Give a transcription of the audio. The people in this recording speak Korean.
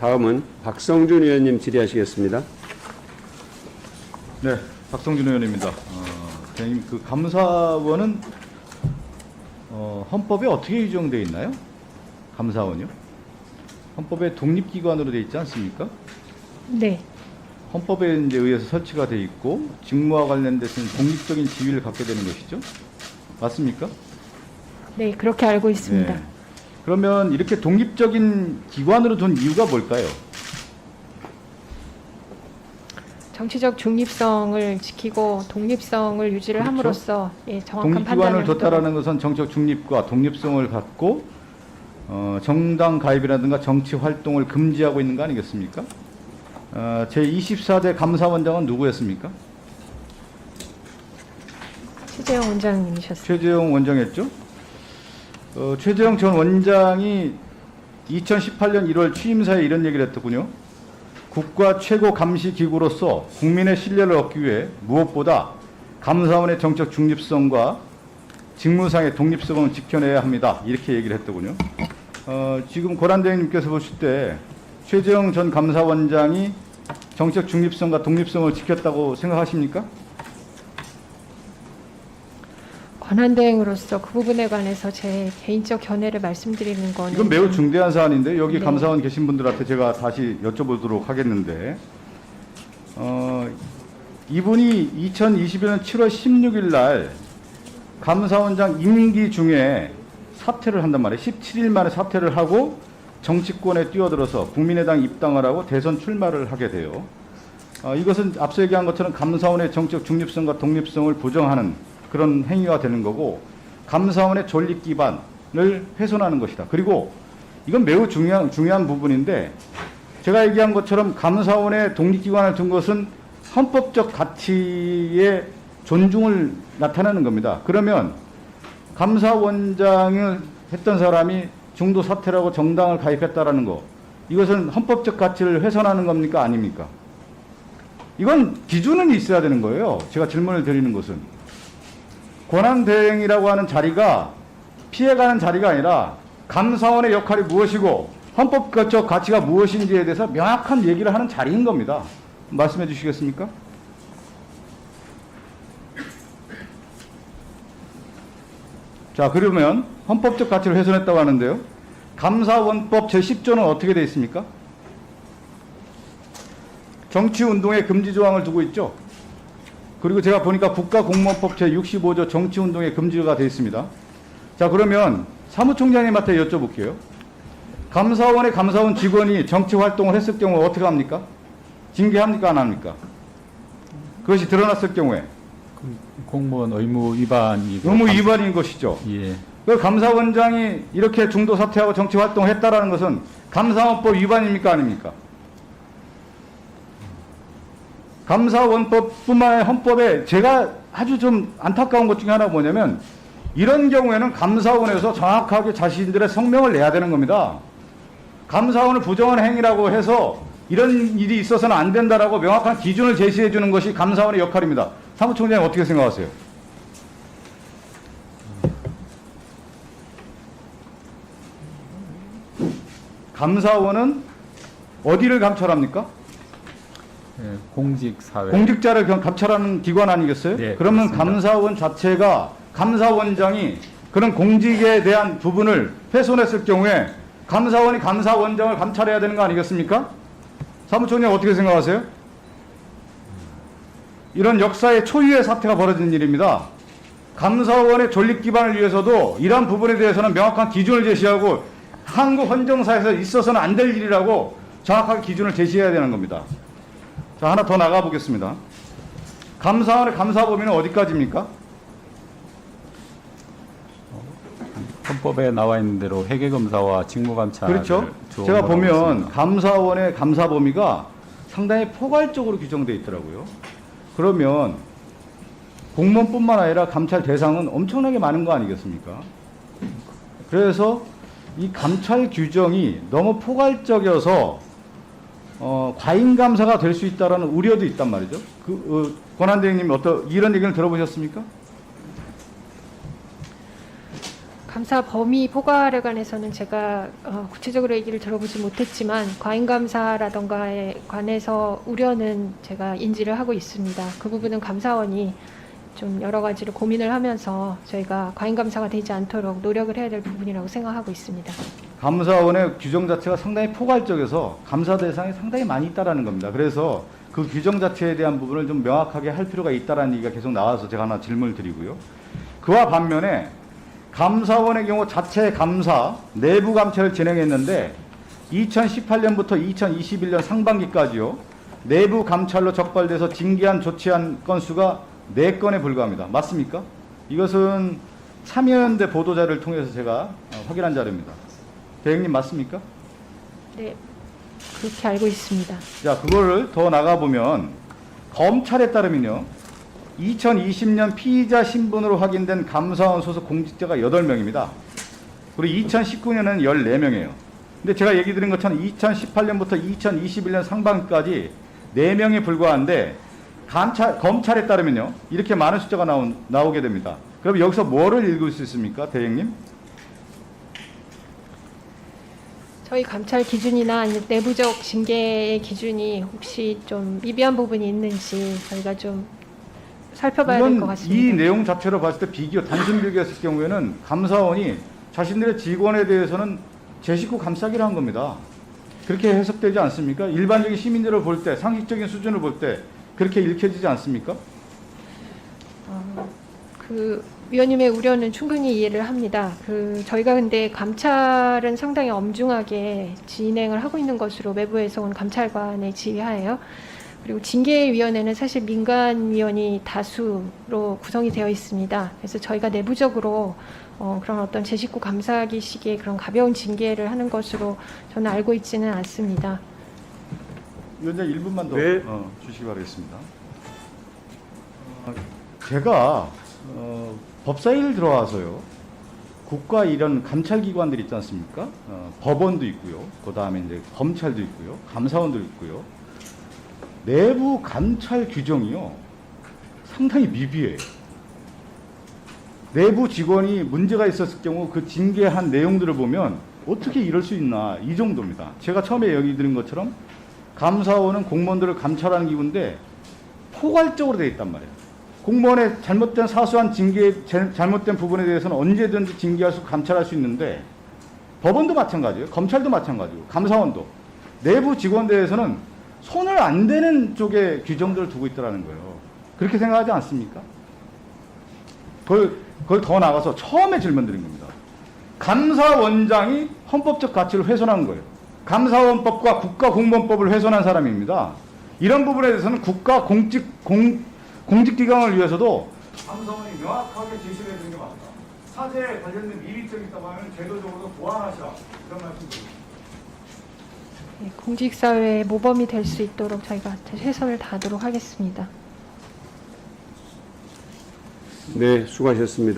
다음은 박성준 의원님 질의하시겠습니다. 네, 박성준 의원입니다. 대표님, 그 감사원은 헌법에 어떻게 규정되어 있나요? 감사원이요? 헌법에 독립기관으로 되어 있지 않습니까? 네. 헌법에 이제 의해서 설치가 되어 있고 직무와 관련돼서는 독립적인 지위를 갖게 되는 것이죠. 맞습니까? 네, 그렇게 알고 있습니다. 네. 그러면 이렇게 독립적인 기관으로 둔 이유가 뭘까요? 정치적 중립성을 지키고 독립성을 유지를 그렇죠. 함으로써 정확한 독립기관을 판단을 뒀다라는 것은 정치적 중립과 독립성을 갖고 정당 가입이라든가 정치 활동을 금지하고 있는 거 아니겠습니까? 제24대 감사원장은 누구였습니까? 최재형 원장님이셨습니다. 최재형 원장이었죠. 최재형 전 원장이 2018년 1월 취임사에 이런 얘기를 했더군요. 국가 최고 감시 기구로서 국민의 신뢰를 얻기 위해 무엇보다 감사원의 정책 중립성과 직무상의 독립성을 지켜내야 합니다. 이렇게 얘기를 했더군요. 지금 권한대행님께서 보실 때 최재형 전 감사원장이 정책 중립성과 독립성을 지켰다고 생각하십니까? 권한대행으로서 그 부분에 관해서 제 개인적 견해를 말씀드리는 거는 이건 매우 중대한 사안인데 여기 네. 감사원 계신 분들한테 제가 다시 여쭤보도록 하겠는데 이분이 2021년 7월 16일 날 감사원장 임기 중에 사퇴를 한단 말이에요. 17일 만에 사퇴를 하고 정치권에 뛰어들어서 국민의당 입당을 하고 대선 출마를 하게 돼요. 이것은 앞서 얘기한 것처럼 감사원의 정책 중립성과 독립성을 부정하는 그런 행위가 되는 거고 감사원의 존립 기반을 훼손하는 것이다. 그리고 이건 매우 중요한 부분인데 제가 얘기한 것처럼 감사원의 독립기관을 둔 것은 헌법적 가치의 존중을 나타내는 겁니다. 그러면 감사원장을 했던 사람이 중도 사퇴라고 정당을 가입했다라는 거 이것은 헌법적 가치를 훼손하는 겁니까? 아닙니까? 이건 기준은 있어야 되는 거예요. 제가 질문을 드리는 것은 권한대행이라고 하는 자리가 피해가는 자리가 아니라 감사원의 역할이 무엇이고 헌법적 가치가 무엇인지에 대해서 명확한 얘기를 하는 자리인 겁니다. 말씀해 주시겠습니까? 자, 그러면 헌법적 가치를 훼손했다고 하는데요. 감사원법 제10조는 어떻게 되어 있습니까? 정치운동의 금지 조항을 두고 있죠. 그리고 제가 보니까 국가공무원법 제65조 정치운동의 금지가 되어 있습니다. 자, 그러면 사무총장님한테 여쭤볼게요. 감사원의 감사원 직원이 정치활동을 했을 경우 어떻게 합니까? 징계합니까? 안 합니까? 그것이 드러났을 경우에. 공무원 의무 위반이고 의무 위반인 것이죠. 예. 그 감사원장이 이렇게 중도 사퇴하고 정치 활동을 했다라는 것은 감사원법 위반입니까? 아닙니까? 감사원법뿐만 아니라 헌법에 제가 아주 좀 안타까운 것 중에 하나 뭐냐면 이런 경우에는 감사원에서 정확하게 자신들의 성명을 내야 되는 겁니다. 감사원을 부정하는 행위라고 해서 이런 일이 있어서는 안 된다라고 명확한 기준을 제시해 주는 것이 감사원의 역할입니다. 사무총장님 어떻게 생각하세요? 감사원은 어디를 감찰합니까? 예, 공직사회. 공직자를 감찰하는 기관 아니겠어요? 네, 그러면 그렇습니다. 감사원 자체가 감사원장이 그런 공직에 대한 부분을 훼손했을 경우에 감사원이 감사원장을 감찰해야 되는 거 아니겠습니까? 사무총장 어떻게 생각하세요? 이런 역사의 초유의 사태가 벌어진 일입니다. 감사원의 존립 기반을 위해서도 이러한 부분에 대해서는 명확한 기준을 제시하고 한국 헌정사에서 있어서는 안 될 일이라고 정확하게 기준을 제시해야 되는 겁니다. 자, 하나 더 나가 보겠습니다. 감사원의 감사 범위는 어디까지입니까? 헌법에 나와 있는 대로 회계검사와 직무감찰을 그렇죠. 제가 보면 감사원의 감사 범위가 상당히 포괄적으로 규정되어 있더라고요. 그러면 공무원뿐만 아니라 감찰 대상은 엄청나게 많은 거 아니겠습니까? 그래서 이 감찰 규정이 너무 포괄적이어서 과잉 감사가 될 수 있다라는 우려도 있단 말이죠. 권한대행님 이런 얘기를 들어보셨습니까? 감사 범위 포괄에 관해서는 제가 구체적으로 얘기를 들어보지 못했지만 과잉감사라던가에 관해서 우려는 제가 인지를 하고 있습니다. 그 부분은 감사원이 좀 여러 가지로 고민을 하면서 저희가 과잉감사가 되지 않도록 노력을 해야 될 부분이라고 생각하고 있습니다. 감사원의 규정 자체가 상당히 포괄적이어서 감사 대상이 상당히 많이 있다라는 겁니다. 그래서 그 규정 자체에 대한 부분을 좀 명확하게 할 필요가 있다라는 얘기가 계속 나와서 제가 하나 질문을 드리고요. 그와 반면에 감사원의 경우 자체 감사, 내부 감찰을 진행했는데 2018년부터 2021년 상반기까지요. 내부 감찰로 적발돼서 징계한 조치한 건수가 4건에 불과합니다. 맞습니까? 이것은 참여연대 보도자를 통해서 제가 확인한 자료입니다. 대행님 맞습니까? 네, 그렇게 알고 있습니다. 자, 그거를 더 나가보면 검찰에 따르면요. 2020년 피의자 신분으로 확인된 감사원 소속 공직자가 8명입니다. 그리고 2019년에는 14명이에요. 근데 제가 얘기 드린 것처럼 2018년부터 2021년 상반기까지 4명에 불과한데 검찰에 따르면요. 이렇게 많은 숫자가 나오게 됩니다. 그럼 여기서 뭐를 읽을 수 있습니까? 대행님? 저희 감찰 기준이나 아니면 내부적 징계의 기준이 혹시 좀 미비한 부분이 있는지 저희가 좀 살펴봐야 될 것 이건 같습니다. 이 내용 자체로 봤을 때 단순 비교했을 경우에는 감사원이 자신들의 직원에 대해서는 제 식구 감싸기를 한 겁니다. 그렇게 해석되지 않습니까? 일반적인 시민들을 볼 때, 상식적인 수준을 볼 때 그렇게 읽혀지지 않습니까? 그 위원님의 우려는 충분히 이해를 합니다. 저희가 근데 감찰은 상당히 엄중하게 진행을 하고 있는 것으로 외부에서 온 감찰관의 지휘하에요. 그리고 징계위원회는 사실 민간위원이 다수로 구성이 되어 있습니다. 그래서 저희가 내부적으로 그런 어떤 제 식구 감사하기식의 그런 가벼운 징계를 하는 것으로 저는 알고 있지는 않습니다. 위원장 1분만 더 네. 주시기 바라겠습니다. 제가 법사위를 들어와서요. 국가 이런 감찰기관들이 있지 않습니까? 법원도 있고요. 그 다음에 이제 검찰도 있고요. 감사원도 있고요. 내부 감찰 규정이요. 상당히 미비해요. 내부 직원이 문제가 있었을 경우 그 징계한 내용들을 보면 어떻게 이럴 수 있나 이 정도입니다. 제가 처음에 얘기 드린 것처럼 감사원은 공무원들을 감찰하는 기구인데 포괄적으로 되어 있단 말이에요. 공무원의 잘못된 사소한 잘못된 부분에 대해서는 언제든지 징계할 수 감찰할 수 있는데 법원도 마찬가지예요. 검찰도 마찬가지고 감사원도 내부 직원에 대해서는 손을 안 대는 쪽에 규정들을 두고 있더라는 거예요. 그렇게 생각하지 않습니까? 그걸 더 나가서 처음에 질문 드린 겁니다. 감사원장이 헌법적 가치를 훼손한 거예요. 감사원법과 국가공무원법을 훼손한 사람입니다. 이런 부분에 대해서는 국가 공직기강을 위해서도 감사원이 명확하게 제시를 해주는 게 맞다. 사제에 관련된 미비점이 있다고 하면 제도적으로 보완하시라. 이런 말씀 드립니다. 네, 공직사회의 모범이 될 수 있도록 저희가 최선을 다하도록 하겠습니다. 네, 수고하셨습니다.